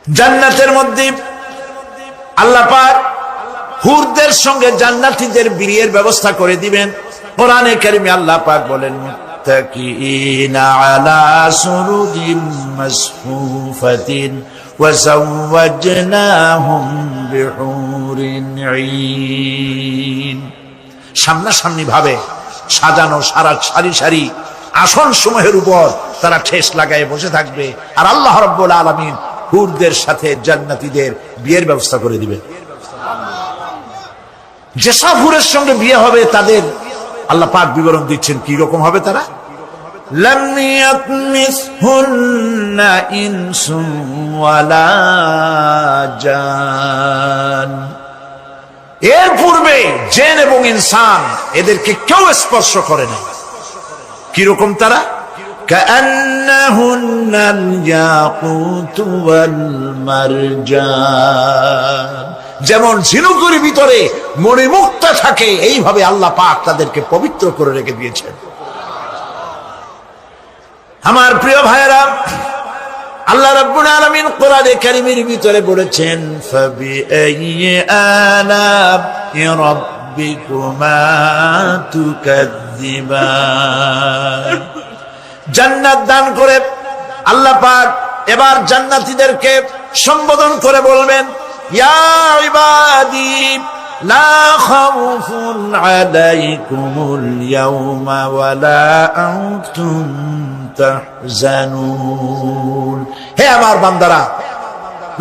জান্নাতের মধ্যে আল্লাহ পাক হুরদের সঙ্গে জান্নাতীদের বিয়ের ব্যবস্থা করে দিবেন। কোরআনে কারিমে আল্লাহ পাক বলেন, মুত্তাকিনা আলা সুরুজিম মাসফুফাতিন ওয়া যাওয়াজনাহুম বিহুরিন ঈন। সামনাসামনি ভাবে সাজানো সারি সারি আসন সমূহের উপর তারা ঠেস লাগায় বসে থাকবে, আর আল্লাহ রাব্বুল আলামিন হুরদের সাথে জান্নাতীদের বিয়ের ব্যবস্থা করে দিবেন। যেসব হুরের সঙ্গে বিয়ে হবে তাদের আল্লাহ পাক বিবরণ দিচ্ছেন কি রকম হবে তারা। লাম ইয়াতমিসহুন্না ইনসুন ওয়ালা জান, এর পূর্বে জিন এবং ইনসান এদেরকে কেউ স্পর্শ করে না। কি রকম তারা? কাআন্নাহুন্নাল ইয়াকুতু ওয়াল মারজান, যেমন ঝিনুকের ভিতরে মণিমুক্তা থাকে এইভাবে আল্লাহ পাক তাদেরকে পবিত্র করে রেখে দিয়েছেন। আমার প্রিয় ভাইরা, আল্লাহ রাব্বুল আলামিন কোরআনে কারীমের ভিতরে বলেছেন, ফাবিআইয়ি আলা'i রাব্বিকুমা তুকাযযিবান। জান্নাত দান করে আল্লাহ পাক এবার জান্নাতীদেরকে সম্বোধন করে বলবেন, ইয়া ইবাদি লা খাউফুন আলাইকুমুল ইয়াওমা ওয়ালা আনতুম তাহজানুন। হে আমার বান্দারা,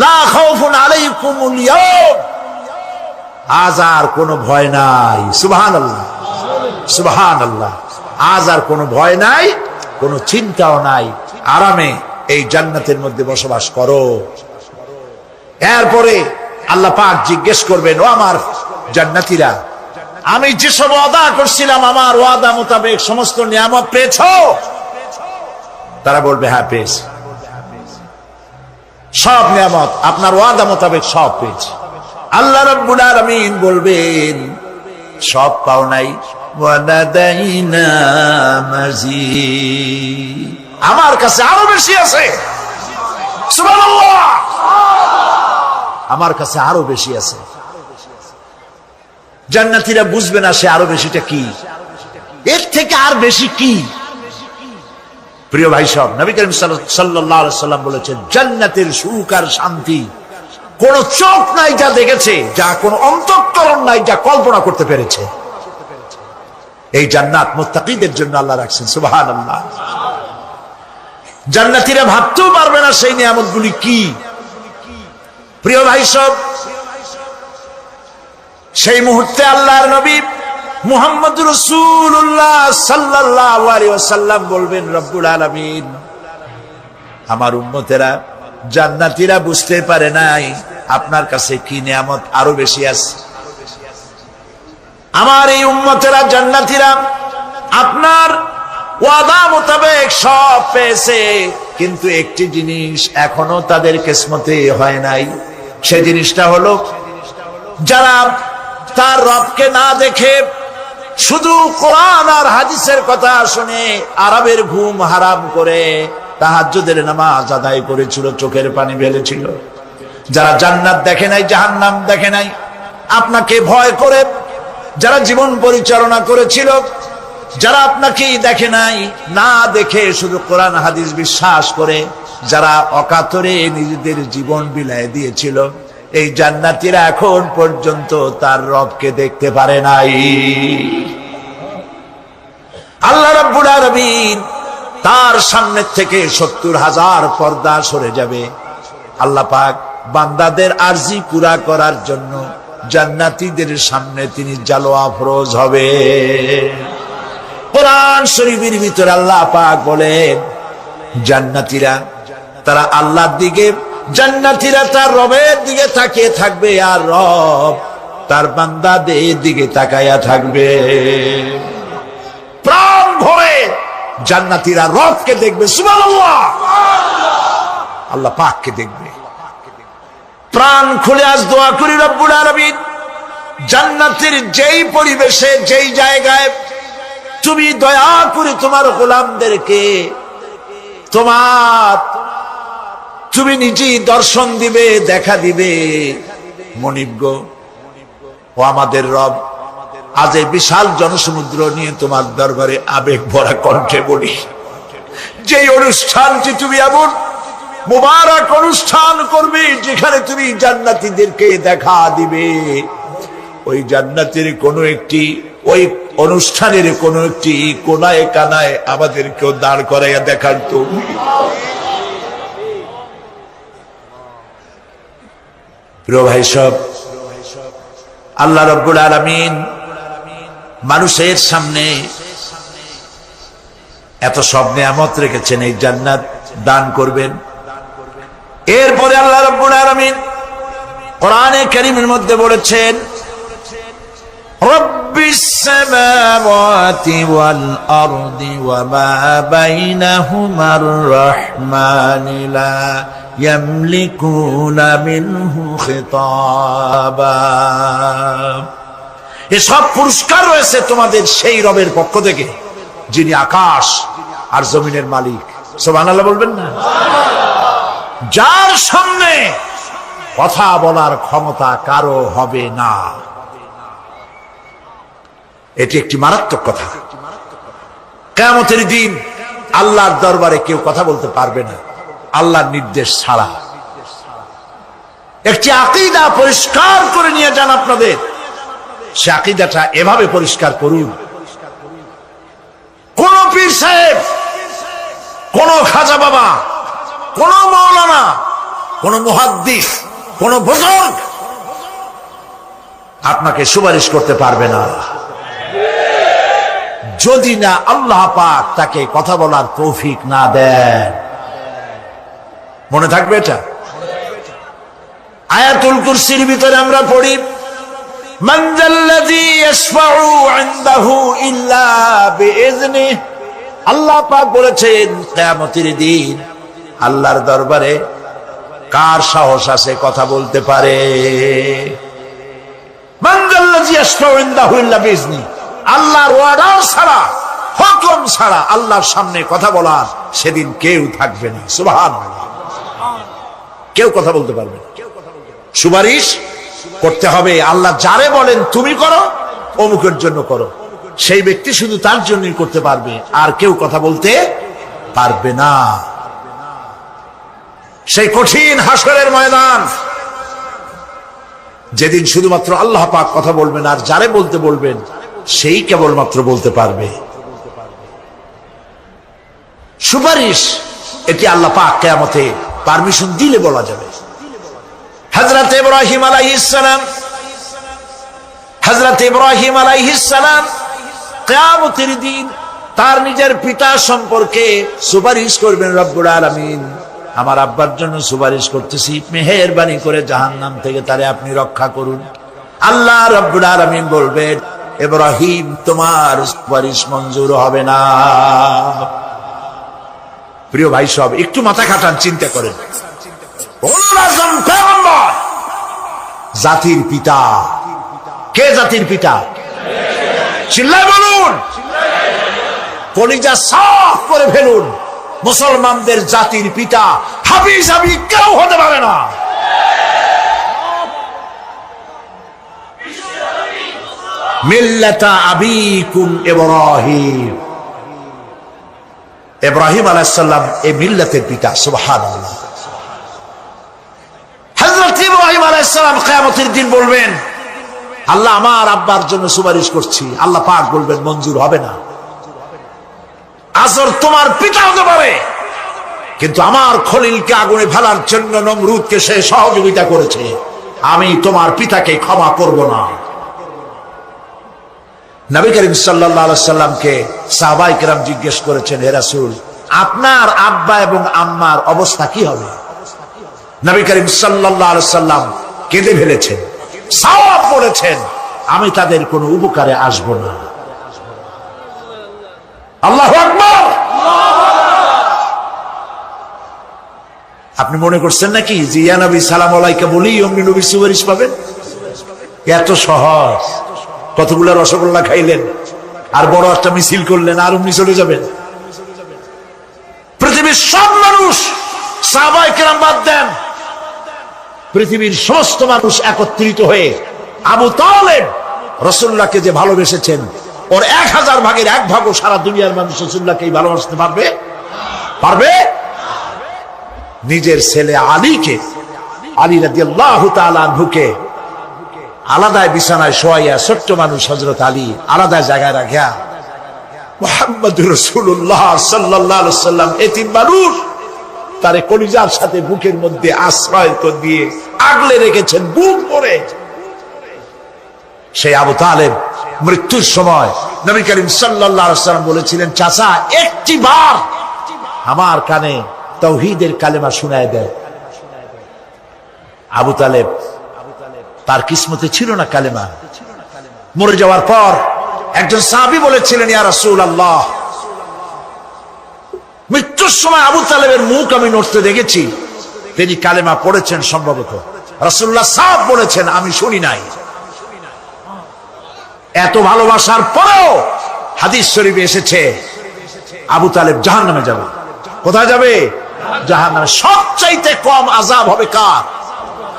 লা খাউফুন আলাইকুমুল ইয়াওম, আজ আর কোনো ভয় নাই। সুবহানাল্লাহ, সুবহানাল্লাহ। আজ আর কোনো ভয় নাই, কোনো চিন্তাও নাই, আরামে এই জান্নাতের মধ্যে বসবাস করো। এরপরে আল্লাহ পাক জিজ্ঞেস করবেন, ও আমার জান্নাতীরা, আমি যেসব ওয়াদা করছিলাম আমার ওয়াদা মোতাবেক সমস্ত নিয়ামত পেয়েছো? তারা বলবে, হ্যাঁ পেয়েছি, সব নিয়ামত আপনার ওয়াদা মোতাবেক সব পেয়েছি। আল্লাহ রাব্বুল আলামিন বলবেন, সব পাও নাই, ওয়ালাদাইনা মাজিদ, আমার কাছে আরো বেশি আছে। সুবহানাল্লাহ, আমার কাছে আরো বেশি আছে। জান্নাতীরা বুঝবে না সে আরো বেশিটা কি, এর থেকে আর বেশি কি। প্রিয় ভাই সব, নবী করিম সাল্লাল্লাহু আলাইহি সাল্লাম বলেছেন, জান্নাতের সুখ আর শান্তি কোন চোখ নাই যা দেখেছে, যা কোন অন্তঃকরণ নাই যা কল্পনা করতে পেরেছে। এই জান্নাত মুত্তাকিদের জন্য আল্লাহ রাখছেন। সুবহানাল্লাহ। জান্নাতীরা ভাবতেও পারবে না সেই নিয়ামতগুলি কি। প্রিয় ভাই সব, সেই মুহূর্তে আল্লাহর নবী মুহাম্মদুর রাসূলুল্লাহ সাল্লাল্লাহু আলাইহি ওয়াসাল্লাম বলবেন, রব্বুল আলামিন, আমার উম্মতেরা জান্নাতীরা বুঝতে পারে নাই আপনার কাছে কি নিয়ামত আরো বেশি আছে। আমার এই উম্মতেরা জান্নাতীরা আপনার ওয়াদা মোতাবেক সব পেয়েছে, কিন্তু একটি জিনিস এখনো তাদের কিসমতে হয় নাই। সেই জিনিসটা হলো, যারা তার রবকে না দেখে শুধু কোরআন আর হাদিসের কথা শুনে আরবের ঘুম হারাম করে তাহাজ্জুদের নামাজ আদায় করেছিল, চোখের পানি ফেলেছিল, যারা জান্নাত দেখে নাই, জাহান্নাম দেখে নাই, আপনাকে ভয় করে যারা জীবন পরিচালনা করেছিল, যারা আপনাকে দেখে নাই, না দেখে শুধু কোরআন হাদিস বিশ্বাস করে যারা অকাতরে নিজেদের জীবন বিলায় দিয়েছিল, এই জান্নাতীরা এখন পর্যন্ত তার রবকে দেখতে পারে নাই। আল্লাহ রাব্বুল আলামিন তার সামনে থেকে ৭০,০০০ পর্দা সরে যাবে। আল্লাহ পাক বান্দাদের আরজি পুরা করার জন্য জান্নাতীদের সামনে তিনি জালোয়া ফরোজ হবে। কোরআন শরীফের ভিতরে আল্লাহ পাক বলেন, জান্নাতীরা তারা আল্লাহর দিকে, জান্নাতীরা তার রবের দিকে তাকিয়ে থাকবে, আর রব তার বান্দাদের দিকে তাকায়া থাকবে। প্রাণ ভরে জান্নাতীরা রবকে দেখবে। সুবহানাল্লাহ, আল্লাহ পাককে দেখবে। প্রাণ খুলে আজ দোয়া করি, রব্বুল আলামিন জান্নাতের যেই পরিবেশে, যেই জায়গায় তুমি দয়া করে তোমার গোলামদেরকে তোমার তুমি নিজেই দর্শন দিবে, দেখা দিবে। মনিব গো, ও আমাদের রব, আজ এই বিশাল জনসমুদ্র নিয়ে তোমার দরবারে আবেগ ভরা কণ্ঠে বলি, যে অনুষ্ঠানটি তুমি এমন মুবারক অনুষ্ঠান করবে যেখানে তুমি জান্নাতীদেরকে দেখা দিবে, ওই জান্নাতের কোনো একটি, ওই অনুষ্ঠানের কোনো একটি কোনায় কানায় আমাদেরকেও দাঁড় করাইয়া দেখার তো। প্রিয় ভাই সব, আল্লাহ রাব্বুল আলামিন মানুষের সামনে এত সব নিয়ামত রেখেছেন, এই জান্নাত দান করবেন। এরপরে আল্লাহ রাব্বুল আলামিন কোরআনে কারীমের মধ্যে বলেছেন, রব্বিস সামাওয়াতি ওয়াল আরদি ওয়া মা বাইনাহুমার রাহমানি লা ইয়ামলিকুনা মিনহু খিতাবা। এসব পুরস্কার রয়েছে তোমাদের সেই রবের পক্ষ থেকে যিনি আকাশ আর জমিনের মালিক। সুবহানাল্লাহ বলবেন না? যার সামনে কথা বলার ক্ষমতা কারো হবে না। এটি একটি মারাত্মক কথা। কিয়ামতের দিন আল্লাহর দরবারে কেউ কথা বলতে পারবে না আল্লাহর নির্দেশ ছাড়া। একটি আকীদা পরিষ্কার করে নিয়ে যান আপনাদের, সে আকীদাটা এভাবে পরিষ্কার করুন, কোন পীর সাহেব, কোন খাজা বাবা, কোন মাওলানা, কোন মুহাদ্দিস, কোন বুজুর্গ আপনাকে সুপারিশ করতে পারবে না যদি না আল্লাহ পাক তাকে কথা বলার তৌফিক না দেন। মনে থাকবে এটা। আয়াতুল কুরসির ভিতরে আমরা পড়ি, মান যাল্লাযী ইয়াশফাউ ইনদাহু ইল্লা বিইজনিহি। আল্লাহ পাক বলেছেন কিয়ামতের দিন আল্লাহর দরবারে কার সাহস আছে কথা বলতে পারে? মান যাল্লাযী ইয়াশফাউ ইনদাহু ইল্লা বিইজনিহি। আল্লাহর অর্ডার ছাড়া, হুকুম ছাড়া আল্লাহর সামনে কথা বলার সেদিন কেউ থাকবে না। সুবহানাল্লাহ। কেউ কথা বলতে পারবে না। সুপারিশ করতে হবে আল্লাহ যারে বলেন তুমি করো, অমুকের জন্য করো, সেই ব্যক্তি শুধু তার জন্যই করতে পারবে, আর কেউ কথা বলতে পারবে না। সেই কঠিন হাসরের ময়দান, যেদিন শুধুমাত্র আল্লাহ পাক কথা বলবেন, আর যারে বলতে বলবেন সেই কেবলমাত্র বলতে পারবে। সুপারিশ এটি আল্লাহ পাক কিয়ামতে পারমিশন দিলে বলা যাবে। হযরত ইব্রাহিম আলাইহিস সালাম, হযরত ইব্রাহিম আলাইহিস সালাম কিয়ামতের দিন তার নিজের পিতা সম্পর্কে সুপারিশ করবেন। রব্বুল আলামিন, আমার আব্বার জন্য সুপারিশ করতেছি, মেহেরবানি করে জাহান্নাম থেকে তারে আপনি রক্ষা করুন। আল্লাহ রব্বুল আলামিন বলবেন, ইব্রাহিম তোমার সুপারিশ মঞ্জুর হবে না। প্রিয় ভাই সব, একটু মাথা খাটান, চিন্তা করেন। জাতির পিতা কে? জাতির পিতা চিল্লায় বলুন, কলিজা সাফ করে ফেলুন। মুসলমানদের জাতির পিতা হাফিজ আবি কেউ হতে পারে না। মিল্লাতা আবিকুম ইব্রাহিম। ইব্রাহিম আলাইহিস সালাম এই মিল্লাতের পিতা। সুবহানাল্লাহ। হযরত ইব্রাহিম আলাইহিস সালাম কিয়ামতের দিন বলবেন, আল্লাহ আমার আব্বার জন্য সুপারিশ করছি। আল্লাহ পাক বলবেন মঞ্জুর হবে না। আজর তোমার পিতা হতে পারে, কিন্তু আমার খলিলকে আগুনে ফেলার জন্য নমরুদকে সে সহযোগিতা করেছে, আমি তোমার পিতাকে ক্ষমা করব না। নবী করিম সাল্লাল্লাহু আলাইহি সাল্লামকে সাহাবায়ে কেরাম জিজ্ঞেস করেছেন, হে রাসূল, আপনার আব্বা এবং আম্মার অবস্থা কি হবে? নবী করিম সাল্লাল্লাহু আলাইহি সাল্লাম কেঁদে ফেলেছেন, সাওয়াব বলেছেন, আমি তাদের কোনো উপকারে আসব না। আল্লাহু আকবার। আপনি মনে করছেন নাকি যে ইয়া নবী সালাম আলাইকা বলি অমনি নবী সুপারিশ পাবেন? এত সহজ। কতগুলো রসগোল্লা খাইলেন আর বড় একটা মিছিল করলেন আর অমনি চলে যাবেন? পৃথিবীর সব মানুষ সাহাবায়ে কেরাম বাদ দেন, পৃথিবীর সমস্ত মানুষ একত্রিত হয়ে আবু তালেব রাসূলুল্লাহকে যে ভালোবেসেছেন, ওর 1000 ভাগের 1 ভাগও সারা দুনিয়ার মানুষ রাসূলুল্লাহকে ভালোবাসতে পারবে? পারবে? নিজের ছেলে আলীকে, আলী রাদিয়াল্লাহু তাআলা আনহুকে আলাদা বিছানায় শোয়াইয়া, ছোট্ট মানুষ হযরত আলী আলাদা জায়গায় রাখিয়া মুহাম্মদুর রাসূলুল্লাহ সাল্লাল্লাহু আলাইহি ওয়াসাল্লাম এতিম মানুষ তারে কলিজার সাথে বুকের মধ্যে আশ্রয় তো দিয়ে আগলে রেখেছেন বুক ভরে। সেই আবু তালেব মৃত্যুর সময় নবী করিম সাল্লাল্লাহু আলাইহি ওয়াসাল্লাম বলেছিলেন, চাচা একটি বার আমার কানে তাওহীদের কালেমা শোনায় দেয়। আবু তালেব তার কিসমতে ছিল না কালেমা। মরে যাওয়ার পর একজন সাহাবী বলেছিলেন, ইয়া রাসূলুল্লাহ, মৃত্যুর সময় আবু তালেবের মুখ আমি নড়তে দেখেছি, তিনি কালেমা পড়েছেন সম্ভবত। রাসূলুল্লাহ সাফ বলেছেন, আমি শুনি নাই। এত ভালোবাসার পরেও হাদিস শরীফে এসেছে আবু তালেব জাহান্নামে যাবে। কোথায় যাবে? জাহান্নামে। সবচাইতে কম আযাব হবে কার?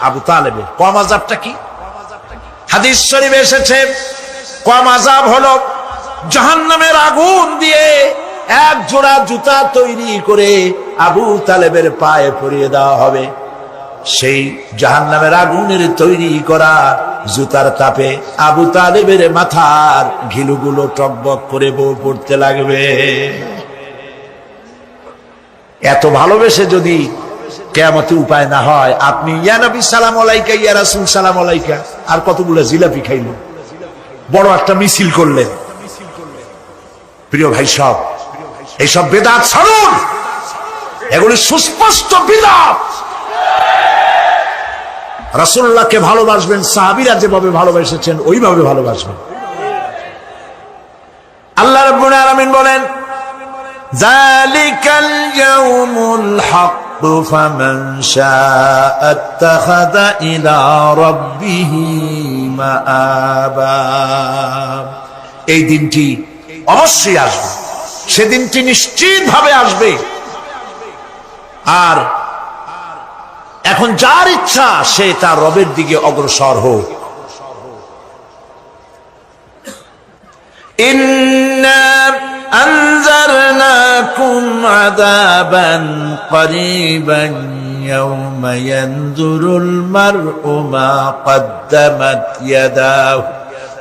আবু তালেবের। কম আযাবটা কি? হাদিস শরীফে এসেছে কম আযাব হলো জাহান্নামের আগুন দিয়ে 1 জোড়া জুতা তৈরি করে আবু তালেবের পায়ে পরিয়ে দেওয়া হবে। সেই জাহান্নামের আগুনের তৈরি করা জুতার তাপে আবু তালেবের মাথার ঘিলুগুলো টকবক করে বউ পড়তে লাগবে। এত ভালোবেসে যদি কিয়ামতে উপায় না হয়, আপনি ইয়া নবী সালাম আলাইকা, ইয়া রাসূল সালাম আলাইকা আর কতগুলো জিলাপি খাইলেন, বড় একটা মিছিল করলেন। প্রিয় ভাই সব, এইসব বেদাত ছাড়ুন, এগুলি সুস্পষ্ট বিদআত। রাসূলুল্লাহকে ভালোবাসবেন, সাহাবীরা যেভাবে ভালোবেসেছেন ওইভাবে ভালোবাসবেন। আল্লাহ রাব্বুল আলামিন বলেন, যালিকাল ইয়াউমুল হক ফামান শাআ আত্তাখাযা ইলা রাব্বিহি মাআবা। এই দিনটি অবশ্যই আসবে, সেদিনটি নিশ্চিতভাবে আসবে। আর এখন যার ইচ্ছা সে তার রবের দিকে অগ্রসর হোক। ইন্না আনজারনাকুম আযাবান করিবান ইয়াওমা ইয়ানজুরুল মার'উ মা কদ্দামাত ইয়াদাহু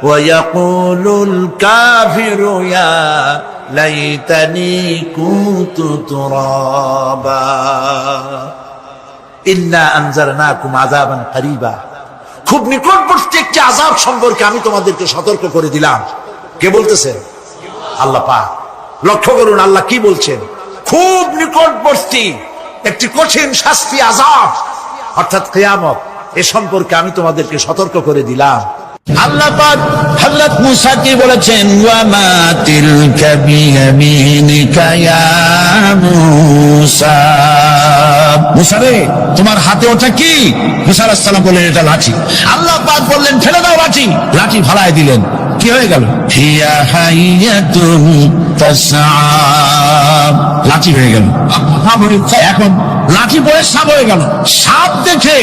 ওয়া ইয়াকুলুল কাফিরু ইয়া লাইতানি কুনতু তুরাবা। ইন্না আনজারনাকুম আযাবান করিবা, খুব নিকটবর্তী একটি আযাব সম্পর্কে আমি তোমাদেরকে সতর্ক করে দিলাম। কে বলতেছেন? আল্লাহ পাক। লক্ষ্য করুন আল্লাহ কি বলছেন, খুব নিকটবর্তী একটি কঠিন শাস্তি, আযাব অর্থাৎ কিয়ামত, এ সম্পর্কে আমি তোমাদেরকে সতর্ক করে দিলাম। আল্লাহ পাক হযরত মুসা কি বলেছেন, ওয়া মা তিলকা বিয়ামিনিকা ইয়া মুসা। মুসা রে, তোমার হাতে ওটা কি? মুসা আলাইহিস সালাম বললেন, এটা লাঠি। আল্লাহ পাক বললেন, ফেলে দাও লাঠি। লাঠি ফালায় দিলেন। কি হয়ে গেল? হিয়া হাইয়াতুন তাসআ, লাঠি হয়ে গেল। এখন লাঠি পড়ে সাপ হয়ে গেল। সাপ দেখে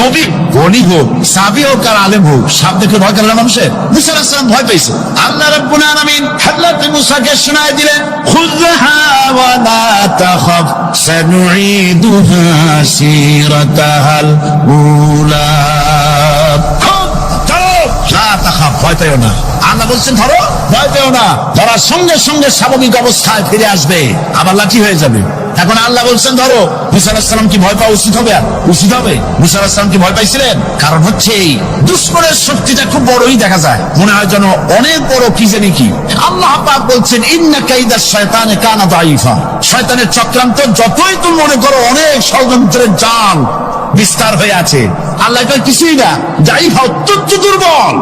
নবী, গণী হোক, সাহাবী হোক আর আলেম হোক, সাপ দেখে ভয় করে না মানুষের? মুসা আলাইহিস সালাম ভয় পেয়েছে। আল্লাহ রাব্বুল আলামিন হযরত মুসাকে শোনায় দিলেন, খুযহা ওয়া লা তাখাফ সানুঈদুহা সিরাতাহাল উলা। ভয় পেও না। আল্লাহ বলছেন ধরো, ভয় পেও না। ধরার সঙ্গে সঙ্গে স্বাভাবিক অবস্থায় ফিরে আসবে, আবার লাঠি হয়ে যাবে। এখন আল্লাহ বলছেন ধরো। মুসা আলাইহিস সালাম কি ভয় পাওয়া উচিত হবে? উচিত হবে। মুসা আলাইহিস সালাম কি ভয় পাইছিলেন? কারণ হচ্ছে এই দুশ্মনের শক্তিটা খুব বড়ই দেখা যায়, মনে হয় যেন অনেক বড় কি জানি কি। আল্লাহ পাক বলছেন, ইন্না কাইদাশ শায়তানি কানা দাঈফা। শয়তানের চক্রান্ত যতই তুমি মনে করো অনেক ষড়যন্ত্রের জাল বিস্তার হয়ে আছে, আল্লাহ কয় কিছুই না, দাঈফা অত্যন্ত দুর্বল।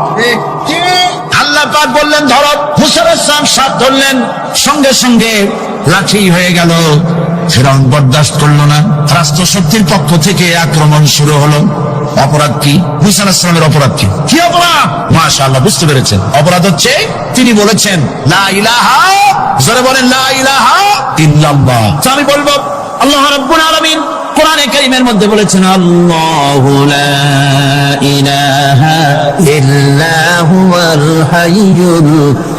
আল্লাহ পাক বললেন ধরো। মুসা আলাইহিস সালাম সাপ ধরলেন, সঙ্গে সঙ্গে লাঠি হয়ে গেল। ফিরআউন বরদাস্ত করলো না, রাষ্ট্র শক্তির পক্ষ থেকে আক্রমণ শুরু হলো। অপরাধ কি? মুসা আলাইহিস সালামের অপরাধ কি? কি অপরাধ? মাশাআল্লাহ, বুঝতে পেরেছেন। অপরাধ হচ্ছে তিনি বলেছেন লা ইলাহা, জোরে বলেন লা ইলাহা ইল্লাল্লাহ। আমি বলবো আল্লাহ রাব্বুল আলামিন কোরআনে কারীমের মধ্যে বলেছেন আল্লাহু লা ইলাহা ইল্লা হুয়াল হাইয়ুল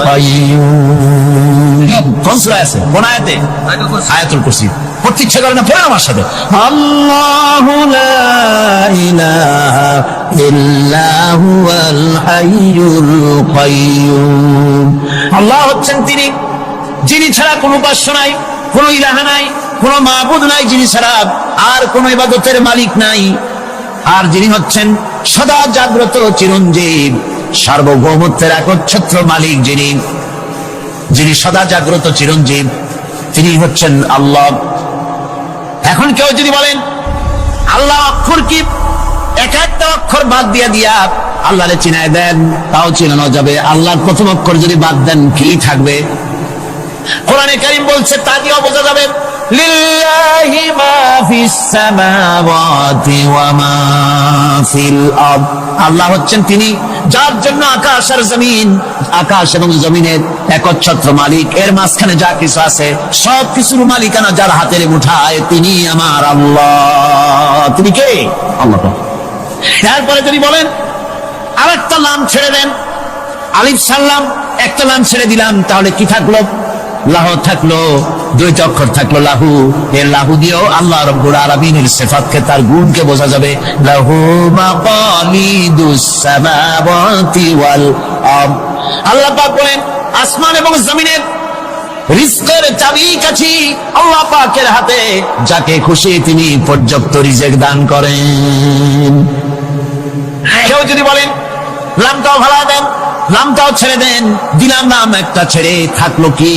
কাইয়্যুম। কোন সূরা আছে? কোন আয়াতে? আয়াতুল কুরসি। পড়তে ইচ্ছে করে না? পড়েন আমার সাথে। আল্লাহু লা ইলাহা ইল্লা হুয়াল হাইয়ুল কাইয়্যুম। আল্লাহ হচ্ছেন তিনি যিনি ছাড়া কোনো উপাস্য নাই, কোনো ইলাহা নাই, কোনো মাবুদ নাই, যিনি ছাড়া আর কোনো ইবাদতের মালিক নাই, আর যিনি হচ্ছেন সদা জাগ্রত চিরঞ্জীব সার্বভৌমত্বের একচ্ছত্র মালিক, যিনি সদা জাগ্রত চিরঞ্জীব, তিনি হচ্ছেন আল্লাহ। এখন কেউ যদি বলেন আল্লাহ অক্ষর কি, এক একটা অক্ষর বাদ দিয়া আল্লাহরে চিনায় দেন, তাও চিনানো যাবে। আল্লাহর প্রথম অক্ষর যদি বাদ দেন কি থাকবে? কোরআনে কারীম বলছে তা দিয়েও বোঝা যাবে লিল্লাহি মা ফিস সামাওয়াতি ওয়া মা ফিল আরদ। আল্লাহ হচ্ছেন তিনি যার জন্য আকাশ আর জমিন, আকাশ এবং জমিনের একচ্ছত্র মালিক। এর মাঝখানে যা কিছু আছে সব কিছুর মালিকানা যার হাতের মুঠায়, তিনি আমার আল্লাহ। তিনি কে? আল্লাহ। এরপরে যদি বলেন আরেকটা নাম ছেড়ে দেন, আলিফ সাল্লাম একটা নাম ছেড়ে দিলাম, তাহলে কি থাকলো? লাহু থাকলো, দুইটা অক্ষর থাকলো লাহু। এর লাহু দিয়েও আল্লাহ রাব্বুল আলামিনের সিফাতকে, তার গুণকে বোঝা যাবে। লাহু মাকালিদুস সামাওয়াতি ওয়াল আরদ। আল্লাহ পাক বলেন আসমান এবং জমিনের রিজকের চাবিকাঠি আল্লাহ পাকের হাতে, যাকে খুশি তিনি পর্যাপ্ত রিজক দান করেন। কেউ যদি বলেন লামটাও ভালা দেন, নামটাও ছেড়ে দেন, দিলাম নাম একটা ছেড়ে, থাকলো কি?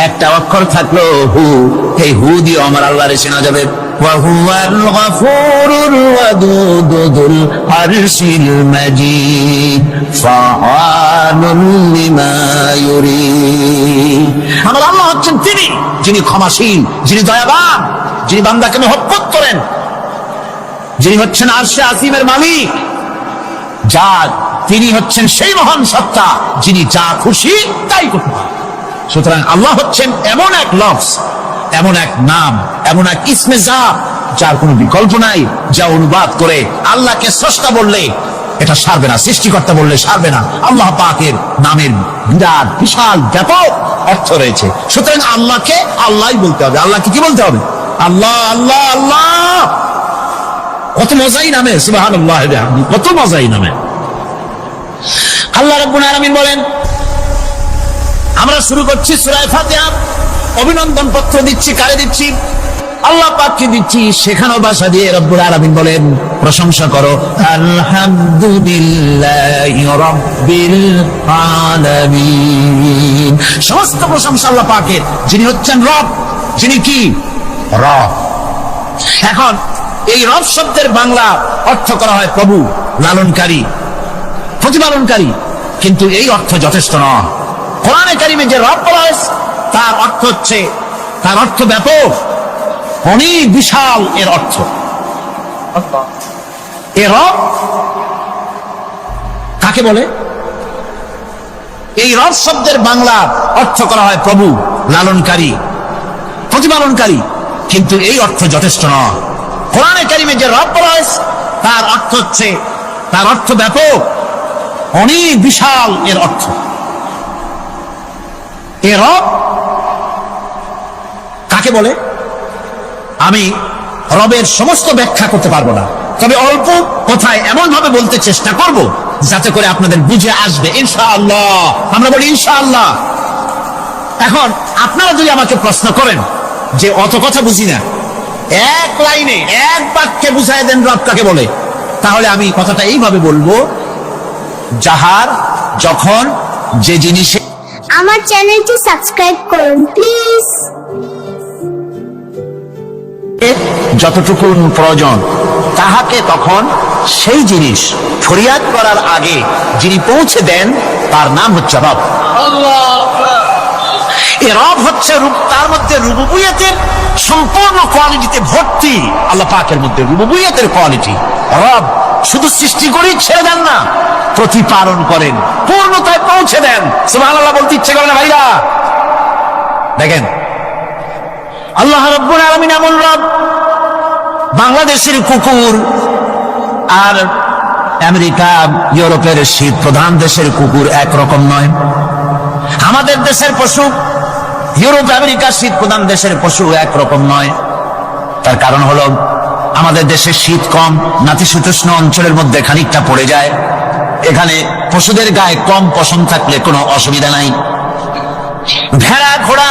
একটা অক্ষর থাকলো হু। এই হু দিয়ে আমার আল্লাহরে চেনা যাবে। ওয়া হুয়াল গফুরুর ওয়াদুদুল আরশিল মাজিদ ফাআলুন লিমা ইউরিদ। আমার আল্লাহ হচ্ছেন তিনি যিনি ক্ষমাশীল, যিনি দয়াবান, যিনি বান্দাকে মহব্বত করেন, যিনি হচ্ছেন আরশে আসিমের মালিক, যার তিনি হচ্ছেন সেই মহান সত্তা যিনি যা খুশি তাই করতে পারেন। সুতরাং আল্লাহ হচ্ছেন এমন এক লফজ, এমন এক নাম, এমন এক ইসমে জাত যার কোনো বিকল্প নাই, যা অনুবাদ করে আল্লাহকে স্রষ্টা বললে এটা সারবে না, সৃষ্টিকর্তা বললে সারবে না। আল্লাহ পাকের নামের বিরাট বিশাল ব্যাপক অর্থ রয়েছে। সুতরাং আল্লাহকে আল্লাহই বলতে হবে। আল্লাহকে কি বলতে হবে? আল্লাহ আল্লাহ আল্লাহ। কত মজাই নামে, সুবহানাল্লাহ, কত মজাই নামে। আল্লাহ রাব্বুল আলামিন বলেন, আমরা শুরু করছি সূরা ফাতিহা, অভিনন্দন পত্র দিচ্ছি। কারে দিচ্ছি? আল্লাহ পাককে দিচ্ছি। সেখানেও ভাষা দিয়ে রব্বুল আলামিন বলেন প্রশংসা করো, আলহামদুলিল্লাহি রাব্বিল আলামিন। সমস্ত প্রশংসা আল্লাহ পাকের, যিনি হচ্ছেন রব, যিনি কি? রব। এখন এই রব শব্দের বাংলা অর্থ করা হয় প্রভু, লালনকারী, প্রতিপালনকারী, কিন্তু এই অর্থ যথেষ্ট নয়। কোরআনে কারিমে যে রব বলা হয়েছে তার অর্থ হচ্ছে, তার অর্থ ব্যাপক, অনেক বিশাল এর অর্থ। এ রব কাকে বলে? এই রব শব্দের বাংলা অর্থ করা হয় প্রভু, লালনকারী, প্রতিপালনকারী, কিন্তু এই অর্থ যথেষ্ট নয়। কোরআনে কারিমে যে রব বলা হয়েছে তার অর্থ হচ্ছে, তার অর্থ ব্যাপক, অনেক বিশাল এর অর্থ। এ রব কাকে বলে আমি রবের সমস্ত ব্যাখ্যা করতে পারবো না, তবে অল্প কথায় এমন ভাবে বলতে চেষ্টা করব যাতে করে আপনাদের বুঝে আসবে ইনশাআল্লাহ। আমরা বলি ইনশাআল্লাহ। এখন আপনারা যদি আমাকে প্রশ্ন করেন যে অত কথা বুঝি না, এক লাইনে এক বাক্যে বুঝাই দেন রব কাকে বলে, তাহলে আমি কথাটা এইভাবে বলবো, যাহার যখন যে জিনিসে। আমার চ্যানেলটি সাবস্ক্রাইব করুন প্লিজ। যতটুকু প্রয়োজন তাহাকে তখন সেই জিনিস ফরিয়াদ করার আগে যিনি পৌঁছে দেন তার নাম হচ্ছে রব। এ রব হচ্ছে তার মধ্যে রুবুবিয়তের সম্পূর্ণ কোয়ালিটিতে ভর্তি। আল্লাহ পাকের মধ্যে রুবুবিয়তের কোয়ালিটি। রব শুধু সৃষ্টি করেই ছেড়ে দেন না, প্রতিপালন করেন, পূর্ণতায় পৌঁছে দেন। সুবহানাল্লাহ বলতে ইচ্ছে করে না ভাইরা? দেখেন আল্লাহ রাব্বুল আলামিন এমন রব, বাংলাদেশের কুকুর আর আমেরিকা ইউরোপের শীত প্রধান দেশের কুকুর একরকম নয়। আমাদের দেশের পশু ইউরোপ আমেরিকা শীত প্রধান দেশের পশু একরকম নয়। তার কারণ হলো আমাদের দেশে শীত কম, নাতিশীতোষ্ণ অঞ্চলের মধ্যে খানিকটা পড়ে যায়। এখানে পশুদের গায়ে কম পশম থাকলে কোনো অসুবিধা নাই। ভেড়া, ঘোড়া,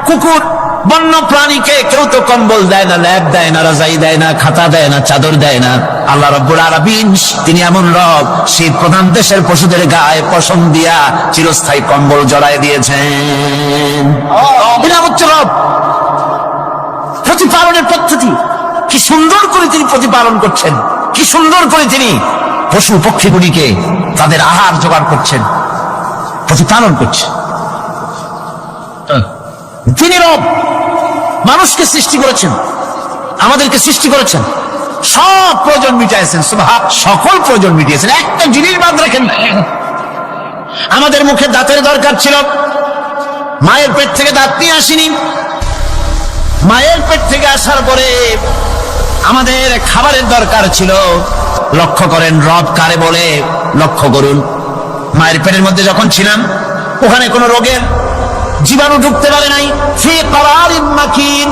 কুকুর, বন্য প্রাণীকে কেউ তো কম্বল দেয় না, ল্যাপ দেয় না, রাজাই দেয় না, খাতা দেয় না, চাদর দেয় না। আল্লাহ রাব্বুল আলামিন তিনি এমন রব, শীত প্রধান দেশের পশুদের গায়ে পশম দিয়া চিরস্থায়ী কম্বল জড়ায় দিয়েছেন। এটা হচ্ছে রব। প্রতিপালনের পদ্ধতি কি সুন্দর করে তিনি প্রতিপালন করছেন, কি সুন্দর করে তিনি পশু পক্ষীগুলিকে তাদের আহার জোগাড় করছেন, প্রতিপালন করছেন। তিনি রব, মানুষকে সৃষ্টি করেছেন, আমাদেরকে সৃষ্টি করেছেন, সব প্রয়োজন মিটাইছেন, সকল প্রয়োজন মিটিয়েছেন, একটা জিনিস বাদ রাখেন না। আমাদের মুখে দাঁতের দরকার ছিল, মায়ের পেট থেকে দাঁত নিয়ে আসিনি। মায়ের পেট থেকে আসার পরে আমাদের খাবারের দরকার ছিল। লক্ষ্য করেন রব কারে বলে, লক্ষ্য করুন। মায়ের পেটের মধ্যে যখন ছিলাম ওখানে কোনো রোগের জীবাণু ঢুকতে পারে নাই। ফি করারিন মাকিন,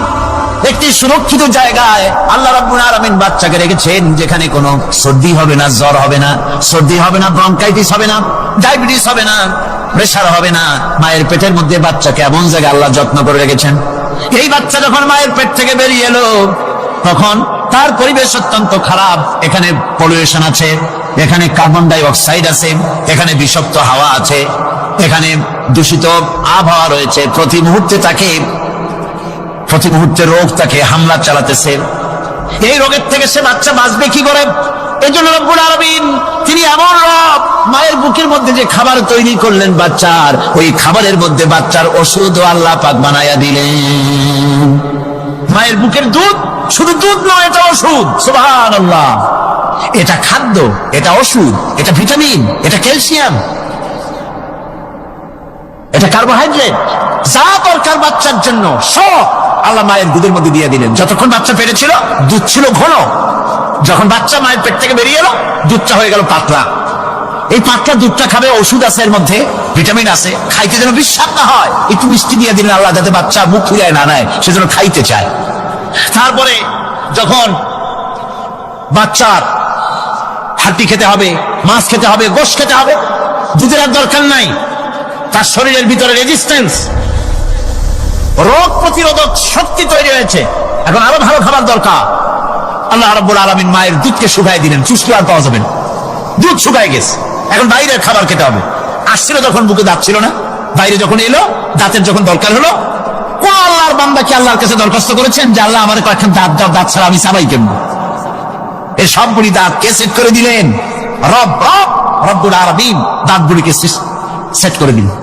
একটি সুরক্ষিত জায়গায় আল্লাহ রাব্বুল আলামিন বাচ্চাকে রেখেছেন, যেখানে কোনো সর্দি হবে না, জ্বর হবে না, সর্দি হবে না, ব্রঙ্কাইটিস হবে না, ডায়াবেটিস হবে না, প্রেসার হবে না। মায়ের পেটের মধ্যে বাচ্চাকে এমন জায়গায় আল্লাহ যত্ন করে রেখেছেন। এই বাচ্চা যখন মায়ের পেট থেকে বেরিয়ে এলো তখন তার পরিবেশ অত্যন্ত খারাপ। এখানে পলিউশন আছে, এখানে কার্বন ডাই অক্সাইড আছে, এখানে বিষাক্ত হাওয়া আছে, এখানে দূষিত আবহাওয়া রয়েছে। প্রতি মুহূর্তে রোগ তাকে হামলা চালাতেছে। এই রোগের থেকে সে বাচ্চা বাঁচবে কি করে? এই জন্য রব্বুল আলামিন তিনি এমন রব, মায়ের বুকের মধ্যে যে খাবার তৈরি করলেন বাচ্চার, ওই খাবারের মধ্যে বাচ্চার ওষুধ আল্লাহ পাক বানায়া দিলেন। মায়ের বুকের দুধ শুধু দুধ নয়, এটা ওষুধ। সুবহানাল্লাহ। এটা খাদ্য, এটা ওষুধ, এটা ভিটামিন, এটা ক্যালসিয়াম, এটা কার্বোহাইড্রেট, যা দরকার বাচ্চার জন্য সব আল্লাহ মায়ের দুধের মধ্যে দিয়ে দিলেন। যতক্ষণ বাচ্চা পেটে ছিল দুধ ছিল ঘন, যখন বাচ্চা মায়ের পেট থেকে বেরিয়ে এলো দুধটা হয়ে গেল পাতলা। এই পাতলা দুধটা খাবে, ওষুধ আছে এর মধ্যে, ভিটামিন আছে, খাইতে যেন বিশ্বাস না হয় একটু মিষ্টি দিয়ে দিলেন আল্লাহ, যাতে বাচ্চা মুখ ফিরায় না নেয়, সেজন্য খাইতে চায়। তারপরে যখন বাচ্চার হাড্ডি খেতে হবে, মাছ খেতে হবে, গোশত খেতে হবে, দুধের আর দরকার নাই। তার শরীরের ভিতরে রেজিস্ট্যান্স, রোগ প্রতিরোধক শক্তি তৈরি হয়েছে। এখন আরো ভালো খাবার দরকার। আল্লাহ রাব্বুল আলামিন মায়ের দুধকে শুকায় দিলেন, চুষলে আর পাওয়া যাবে না, দুধ শুকায় গেছে। এখন বাইরের খাবার খেতে হবে। আসছিল যখন বুকে দাঁত ছিল না, বাইরে যখন এলো দাঁতের যখন দরকার হলো, কোন আল্লাহর বান্দা কি আল্লাহর কাছে দরখাস্ত করেছেন যে আল্লাহ আমার কয়েকখান দাঁত দাও, দাঁত ছাড়া আমি চাবাই কেমন? এই সবগুলি দাঁত কে সেট করে দিলেন? রব্বুল আলামিন দাঁতগুলিকে সেট করে দিলেন।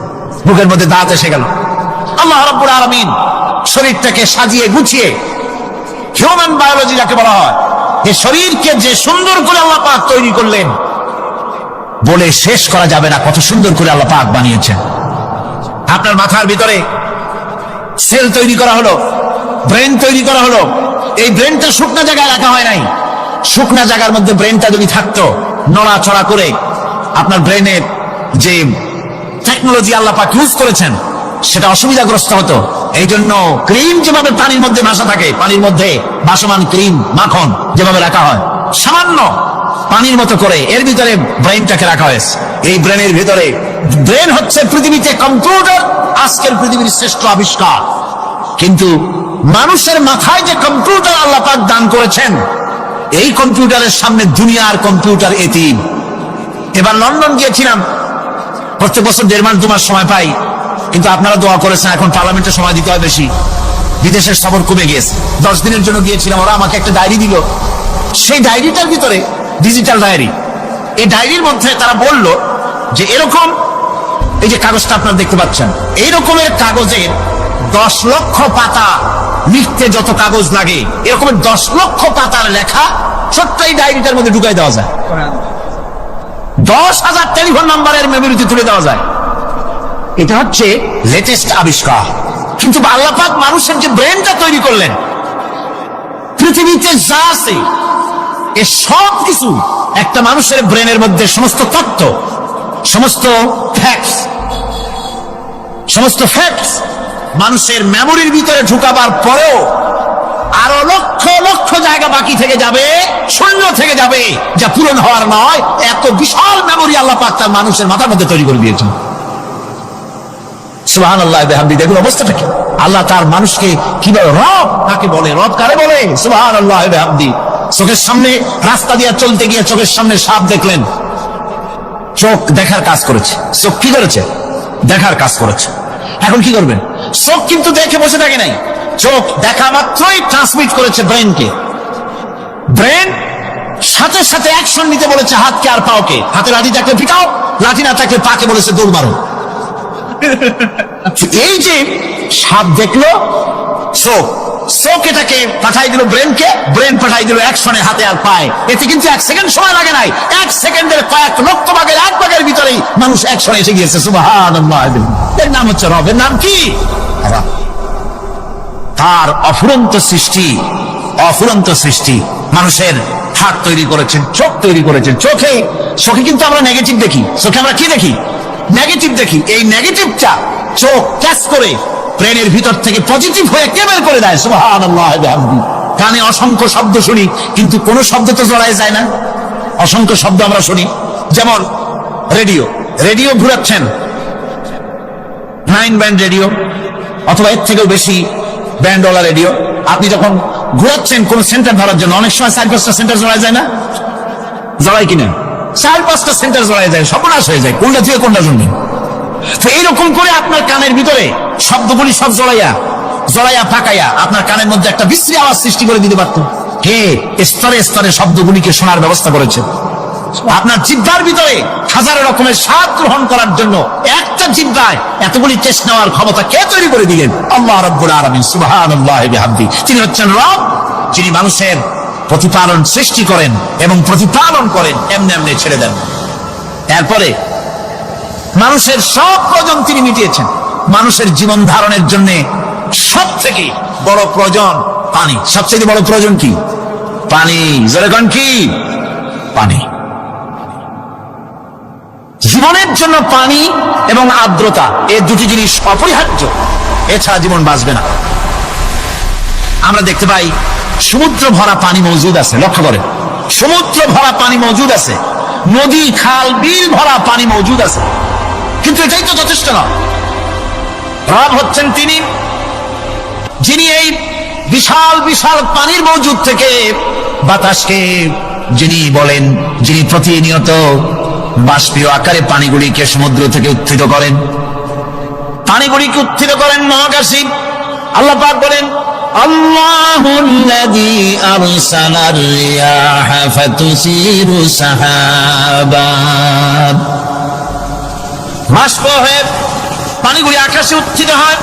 বুকের মধ্যে দাঁত এসে গেল। আল্লাহ রাব্বুল আলামিন শরীরটাকে সাজিয়ে গুছিয়ে, হিউম্যান বায়োলজি যাকে বলা হয়, এই শরীরকে যে সুন্দর করে আল্লাহ পাক তৈরি করলেন, বলে শেষ করা যাবে না কত সুন্দর করে আল্লাহ পাক বানিয়েছেন। আপনার মাথার ভিতরে সেল তৈরি করা হলো, ব্রেন তৈরি করা হলো। এই ব্রেনটা শুকনা জায়গায় রাখা হয় নাই। শুকনা জায়গার মধ্যে ব্রেনটা যদি থাকতো, নড়াচড়া করে আপনার ব্রেনের যে টেকনোলজি আল্লাহ পাক ইউজ করেছেন সেটা অসুবিধাগ্রস্ত হতো। এই জন্য ক্রিম যেভাবে পানির মধ্যে ভাসা থাকে, পানির মধ্যে ভাসমান ক্রিম মাখন যেভাবে রাখা হয়, সামান্য পানির মতো করে এর ভিতরে ব্রেনটাকে রাখা হয়েছে। এই ব্রেনের ভিতরে, ব্রেন হচ্ছে পৃথিবীতে কম্পিউটার, আজকের পৃথিবীর শ্রেষ্ঠ আবিষ্কার। কিন্তু মানুষের মাথায় যে কম্পিউটার আল্লাহ পাক দান করেছেন, এই কম্পিউটারের সামনে দুনিয়ার কম্পিউটার এতিম। এবার লন্ডন গিয়েছিলাম, প্রত্যেক বছর 1.5 মাস 2 মাস সময় পাই, কিন্তু আপনারা দোয়া করেছেন এখন পার্লামেন্টে সময় দিতে হয় বেশি। বিদেশের সফর কমে গিয়েছে। 10 দিনের জন্য গিয়েছিলাম, ওরা আমাকে একটা ডায়েরি দিল। সেই ডায়েরিটার ভিতরে ডিজিটাল ডায়েরি, এই ডায়েরির মধ্যে তারা বলল যে এরকম, এই যে কাগজটা আপনারা দেখতে পাচ্ছেন, এই রকমের কাগজের 10 লক্ষ পাতা লিখতে যত কাগজ লাগে, এরকমের 10 লক্ষ পাতার লেখা ছোট্ট এই ডায়েরিটার মধ্যে ঢুকাই দেওয়া যায়। 10,000 টেলিফোন নাম্বারের মেমোরিতে তুলে দেওয়া যায়। এটা হচ্ছে লেটেস্ট আবিষ্কার। কিন্তু আল্লাহ পাক মানুষের যে ব্রেনটা তৈরি করলেন, পৃথিবীতে যা আছে এ সব কিছু একটা মানুষের ব্রেনের মধ্যে সমস্ত তথ্য, সমস্ত ফ্যাক্টস মানুষের মেমোরির ভিতরে ঢুকাবার পরেও আরো লক্ষ লক্ষ জায়গা বাকি থেকে যাবে, শূন্য থেকে যাবে, যা পূরণ হওয়ার নয়। এত বিশাল মেমোরি আল্লাহ পাক তার মানুষের মাথার মধ্যে তৈরি করে দিয়েছেন। সুবহানাল্লাহ বিহামদিহি। দেখুন অবস্থাটা কি। আল্লাহ তার মানুষকে কিভাবে রব কাকে বলে, রব কারে বলে, সুবহানাল্লাহ বিহামদিহি। চোখের সামনে রাস্তা দিয়ে চলতে গিয়ে চোখের সামনে সাপ দেখলেন, চোখ দেখার কাজ করেছে। চোখ কি করেছে? দেখার কাজ করেছে। এখন কি করবেন? চোখ কিন্তু দেখে বসে থাকে নাই, চোখ দেখা মাত্রই ট্রান্সমিট করেছে ব্রেনকে। ব্রেন সাথে সাথে অ্যাকশন নিতে বলেছে হাতকে আর পাওকে। হাতে লাঠি থাকলে পিটাও, লাঠি না থাকলে পাকে বলেছে দৌড় মারো। এই যে সাপ দেখলো, চোখ এটাকে পাঠাই দিল ব্রেনকে, ব্রেন পাঠাই দিল অ্যাকশনে হাতে আর পায়। এতে কিন্তু 1 সেকেন্ড সময় লাগে নাই, 1 সেকেন্ডের কয়েক লক্ষ ভাগের 1 ভাগের ভিতরেই মানুষ অ্যাকশনে এসে গিয়েছে। সুবহানাল্লাহ। এর নাম হচ্ছে রব। এর নাম কি? তার অফুরন্ত সৃষ্টি মানুষের হাত তৈরি করেছেন, চোখ তৈরি করেছেন। চোখে কিন্তু আমরা নেগেটিভ দেখি, চোখে আমরা কি দেখি? নেগেটিভ দেখি। এই নেগেটিভটা চোখ ক্যাচ করে ব্রেনের ভিতর থেকে পজিটিভ হয়ে কে বের করে দেয়? সুবহানাল্লাহ বিহামদিহি। কানে অসংখ্য শব্দ শুনি, কিন্তু কোনো শব্দ তো জড়ায় যায় না। অসংখ্য শব্দ আমরা শুনি, যেমন রেডিও ঘুরাচ্ছেন, 9 ব্যান্ড রেডিও অথবা এর থেকেও বেশি ব্যান্ডওয়ালা রেডিও। আপনি যখন ঘুরাচ্ছেন কোন সেন্টার ধরার জন্য, অনেক সময় 4-5টা সেন্টার জড়ায় যায় না? জড়ায় কিনা? 4-5টা সেন্টার জড়ায় যায়, সর্বনাশ হয়ে যায়, কোনটা থেকে কোনটা শুনবেন। তো এইরকম করে আপনার কানের ভিতরে শব্দগুলি সব জড়াইয়া পাকাইয়া আপনার কানের মধ্যে একটা বিশ্রী আওয়াজ সৃষ্টি করে দিতে পারত। কে? স্তরে স্তরে শব্দগুলিকে শোনার ব্যবস্থা করেছে। আপনার জিহ্বার ভিতরে হাজার রকমের স্বাদ গ্রহণ করার জন্য একটা জিহ্বায় এতগুলি টেস্ট নেওয়ার ক্ষমতা কে তৈরি করে দিলেন? আল্লাহ রাব্বুল আলামিন। সুবহানাল্লাহ বিহামদিহি। তিনি হচ্ছেন রব, যিনি মানুষের প্রতিপালন সৃষ্টি করেন এবং প্রতিপালন করেন, এমনি এমনি ছেড়ে দেন। এরপরে মানুষের সব প্রয়োজন তিনি মিটিয়েছেন। মানুষের জীবন ধারণের জন্য সব থেকে বড় প্রয়োজন পানি। সবচেয়ে বড় প্রয়োজন কি? পানি। জোরে কোন কি? পানি। জীবনের জন্য পানি এবং আর্দ্রতা, এই দুটি জিনিস অপরিহার্য, এছাড়া জীবন বাঁচবে না। আমরা দেখতে পাই সমুদ্র ভরা পানি মজুদ আছে। লক্ষ্য করেন, সমুদ্র ভরা পানি মজুদ আছে, নদী খাল বিল ভরা পানি মজুদ আছে, কিন্তু এটাই তো যথেষ্ট নয়। রব হচ্ছেন তিনি, যিনি এই বিশাল বিশাল পানির মজুদ থেকে বাতাসকে যিনি প্রতিনিয়ত বাষ্পীয় আকারে পানিগুলিকে সমুদ্র থেকে উত্থিত করেন, পানিগুলিকে উত্থিত করেন মহাকাশে। আল্লাহ পাক বলেন, আল্লাহুল্লাযী আরসালার রিয়াহা ফাতুসিরু সাহাবা। বাষ্প হয়ে পানিগুলি আকাশে উত্থিত হয়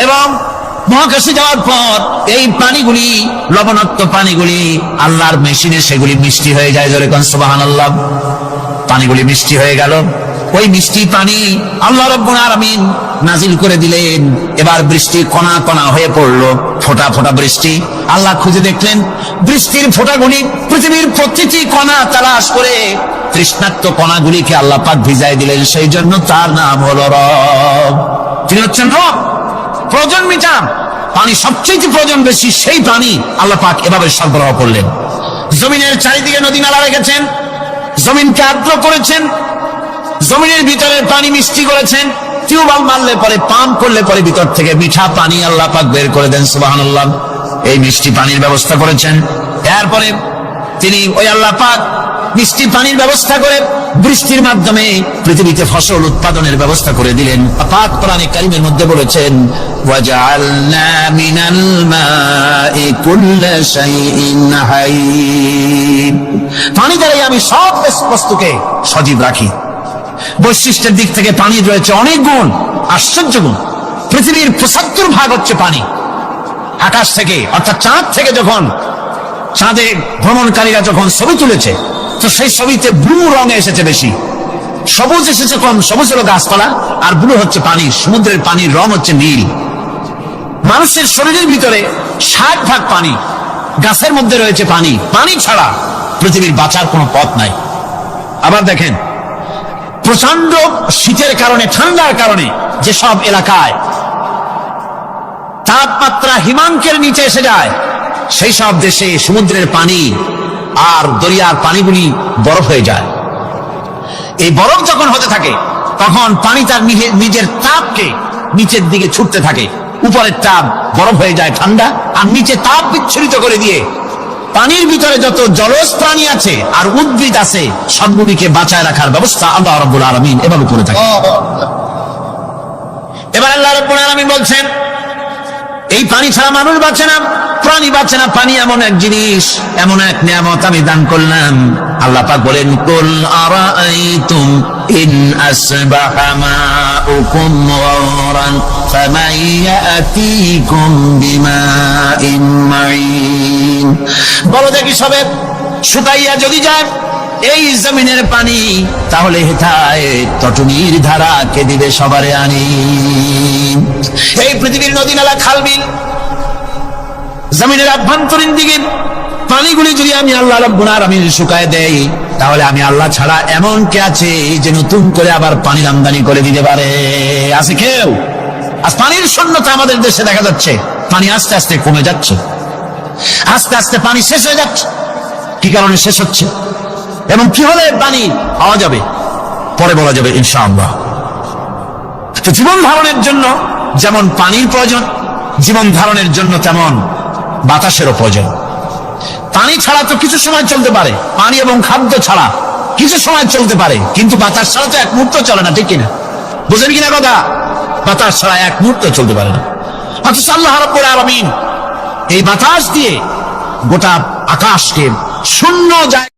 এবং মহাকাশে যাওয়ার পর এই পানিগুলি, লবণাক্ত পানিগুলি আল্লাহর মেশিনে সেগুলি মিষ্টি হয়ে যায়। জোরে কোন সুবহানাল্লাহ। পানিগুলি মিষ্টি হয়ে গেল। ওই মিষ্টি পানি আল্লাহ রাব্বুল আলামিন নাজিল করে দিলেন। এবার বৃষ্টি কণা কণা হয়ে পড়লো, ফোঁটা ফোঁটা বৃষ্টি। আল্লাহ খুঁজে দেখলেন বৃষ্টির ফোঁটাগুলি পৃথিবীর প্রতিটি কণা তালাশ করে তৃষ্ণার্ত কণাগুলিকে আল্লাহ পাক ভিজাই দিলেন। সেই জন্য তার নাম হলো রব। তিনি হচ্ছেন রব। প্রয়োজন মিটান, পানি সবচেয়ে প্রয়োজন বেশি, সেই পানি আল্লাহ পাক এভাবে সরবরাহ করলেন। জমিনের চারিদিকে নদী নালা রেখেছেন, জমিনকে আর্দ্র করেছেন, জমিনের ভিতরে পানি মিষ্টি করেছেন। টিউবওয়েল মারলে পরে, পাম্প করলে পরে ভিতর থেকে মিঠা পানি আল্লাহ পাক বের করে দেন। সুবহানাল্লাহ। এই মিষ্টি পানির ব্যবস্থা করেছেন। এরপরে তিনি ওই আল্লাহ পাক মিষ্টি পানির ব্যবস্থা করে বৃষ্টির মাধ্যমে পৃথিবীতে ফসল উৎপাদনের ব্যবস্থা করে দিলেন। পাক কোরআনে কারীমের মধ্যে বলেছেন, ওয়াজআলনা মিনাল মাই কুল্লা শাইইন হাই। পানি দ্বারাই আমি সব বস্তুকে সজীব রাখি। বৈশিষ্ট্যের দিক থেকে পানির রয়েছে অনেক গুণ, আশ্চর্য গুণ। পৃথিবীর ৭৫% হচ্ছে পানি। আকাশ থেকে অর্থাৎ চাঁদ থেকে যখন চাঁদে ভ্রমণকারীরা যখন ছবি তুলেছে, তো সেই ছবিতে ব্লু রঙে এসেছে বেশি, সবুজ এসেছে কম। সবুজ হলো গাছপালা আর ব্লু হচ্ছে পানি। সমুদ্রের পানির রং হচ্ছে নীল। মানুষের শরীরের ভিতরে 60% পানি, গাছের মধ্যে রয়েছে পানি। পানি ছাড়া পৃথিবীর বাঁচার কোনো পথ নাই। আবার দেখেন, প্রচন্ড শীতের কারণে, ঠান্ডার কারণে যেসব এলাকায় তাপমাত্রা হিমাঙ্কের নিচে এসে যায়, সেই সব দেশে সমুদ্রের পানি আর দরিয়ার পানিগুলি বরফ হয়ে যায়। এই বরফ যখন হতে থাকে তখন পানি তার নিজের তাপকে নিচের দিকে ছুটতে থাকে। উপরের তাপ বরফ হয়ে যায় ঠান্ডা, আর নিচে তাপ বিচ্ছুরিত করে দিয়ে পানির ভিতরে যত জলজ প্রাণী আছে আর উদ্ভিদ আছে সবগুলিকে বাঁচায় রাখার ব্যবস্থা আল্লাহ রাব্বুল আলামিন এভাবে করে থাকে। এবার আল্লাহ রাব্বুল আলামিন বলছেন, এই পানি ছাড়া মানুষ বাঁচে না, প্রাণী বাঁচে না। পানি এমন এক জিনিস, এমন এক নিয়ামত আমি দান করলাম। আল্লাহ পাক বলেন, কুল আরাআইতুম ইন আসবাহা মাউকুম গাওরান ফামান ইয়াতিকুম বিমাইন মাইন। বলো দেখি, সবে শুকাইয়া যদি যায় এই জমিনের পানি, তাহলে হেথায় তটনির ধারা কে দিবে সবারে আনি। এই পৃথিবীর নদী নালা খাল বিল জমিনের আভ্যন্তরীণ দিকে পানিগুলি যদি আমি আল্লাহ রাব্বুল আলামিন শুকায় দেই, তাহলে আমি আল্লাহ ছাড়া এমন কে আছে যে নতুন করে আবার পানি আমদানি করে দিতে পারে? আছে কেউ? আজ পানির শূন্যতা আমাদের দেশে দেখা যাচ্ছে। পানি আস্তে আস্তে কমে যাচ্ছে, আস্তে আস্তে পানি শেষ হয়ে যাচ্ছে। কি কারণে শেষ হচ্ছে এবং কি হলে পানি পাওয়া যাবে পরে বলা যাবে ইনশাআল্লাহ। তো জীবন ধারণের জন্য যেমন পানির প্রয়োজন, জীবন ধারণের জন্য তেমন বাতাসেরও প্রয়োজন। পানি ছাড়া তো কিছু সময় চলতে পারে, পানি এবং খাদ্য ছাড়া কিছু সময় চলতে পারে, কিন্তু বাতাস ছাড়া তো এক মুহূর্ত চলে না, ঠিক কিনা? বুঝেন কিনা কথা? বাতাস ছাড়া এক মুহূর্ত চলতে পারে না। অথচ আল্লাহ রাব্বুল আলামিন এই বাতাস দিয়ে গোটা আকাশকে শূন্য জায়গা